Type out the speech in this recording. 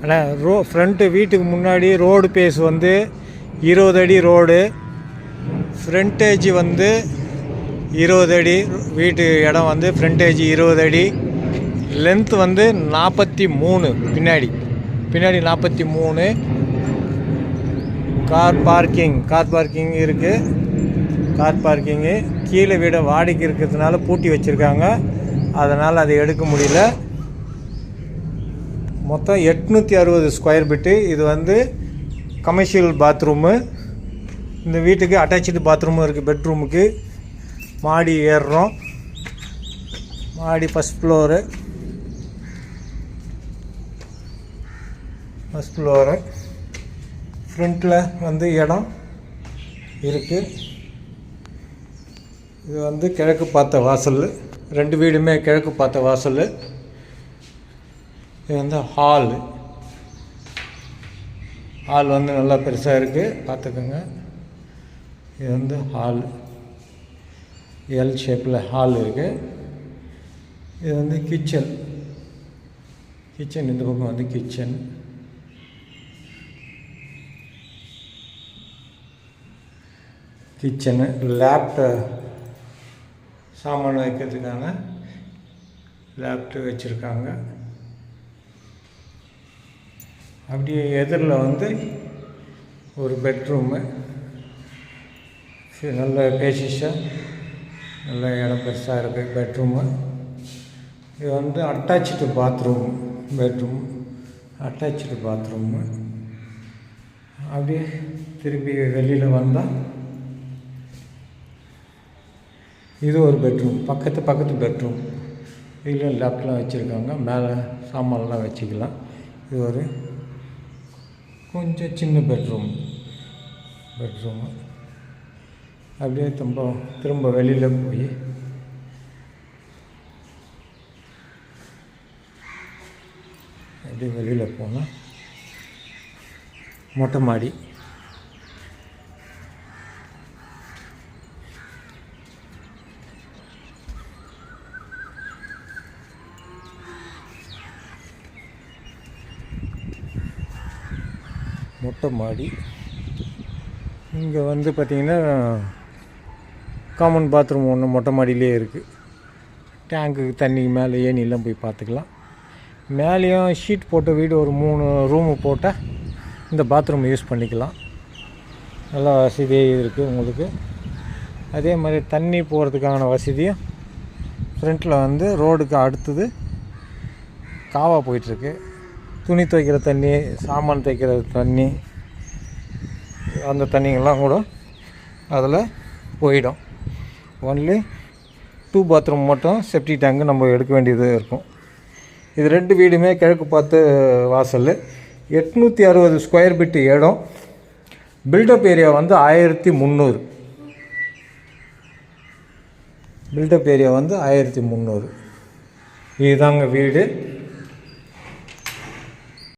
ஆனால் ஃப்ரண்ட்டு வீட்டுக்கு முன்னாடி ரோடு பேஸ் வந்து 20 அடி ரோடு, ஃப்ரண்டேஜ் வந்து 20 அடி. வீட்டு இடம் வந்து ஃப்ரண்டேஜ் 20 அடி, லென்த் வந்து 43. பின்னாடி 43. கார் பார்க்கிங் இருக்குது. கார் பார்க்கிங்கு கீழே வீடை வாடகைக்கு இருக்கிறதுனால பூட்டி வச்சுருக்காங்க, அதனால் அதை எடுக்க முடியல. மொத்தம் 860 ஸ்கொயர் ஃபீட்டு. இது வந்து கமர்ஷியல் பாத்ரூமு. இந்த வீட்டுக்கு அட்டாச்சு பாத்ரூமும் இருக்குது. பெட்ரூமுக்கு மாடி ஏறுறோம். மாடி ஃபஸ்ட் ஃப்ளோரு. ஃப்ரண்ட்டில் வந்து இடம் இருக்குது. இது வந்து கிழக்கு பார்த்த வாசல். 2 வீடுமே கிழக்கு பார்த்த வாசல். இது வந்து ஹால் வந்து நல்லா பெருசாக இருக்குது, பார்த்துக்கோங்க. இது வந்து ஹால், எல் ஷேப்பில் ஹால் இருக்குது. இது வந்து கிச்சன். இந்த பக்கம் வந்து கிச்சன். கிச்சனு லேப்டாப் சாமான் வைக்கிறதுக்கான லேப்டாப் வச்சுருக்காங்க. அப்படியே எதிரில் வந்து ஒரு பெட்ரூமு. நல்ல பேசிஸாக நல்ல இடம் பெருசாக இருக்குது பெட்ரூமு. இது வந்து அட்டாச்சு பாத்ரூம். Attach bathroom. அப்படியே திரும்பி வெளியில் வந்தால் இது ஒரு பெட்ரூம். பக்கத்து பெட்ரூம். இதில் லேப்டாப்லாம் வச்சுருக்காங்க, மேலே சாமான்லாம் வச்சுக்கலாம். இது ஒரு கொஞ்சம் சின்ன பெட்ரூமு. அப்படியே திரும்ப வெளியில் போய் அப்படியே வெளியில் போனால் மொட்டை மாடி. இங்கே வந்து பார்த்திங்கன்னா காமன் பாத்ரூம் ஒன்று மொட்டை மாடியிலே இருக்குது. டேங்க்குக்கு தண்ணிக்கு மேலே ஏணிலாம் போய் பார்த்துக்கலாம். மேலேயும் ஷீட் போட்ட வீடு ஒரு 3 ரூமு போட்டால் இந்த பாத்ரூம் யூஸ் பண்ணிக்கலாம். நல்லா வசதியாக இருக்குது உங்களுக்கு. அதே மாதிரி தண்ணி போகிறதுக்கான வசதியும் ஃப்ரண்ட்டில் வந்து ரோடுக்கு அடுத்தது காவா போயிட்டுருக்கு. துணி துவைக்கிற தண்ணி, சாமான் துவைக்கிற தண்ணி, அந்த தண்ணிங்கெல்லாம் கூட அதில் போயிடும். ஒன்லி 2 பாத்ரூம் மட்டும் செப்டி டேங்கு நம்ம எடுக்க வேண்டியது இருக்கும். இது 2 வீடுமே கிழக்கு பார்த்து வாசல். 860 ஸ்கொயர் ஃபீட்டு இடம். பில்டப் ஏரியா வந்து 1300. இதுதாங்க வீடு.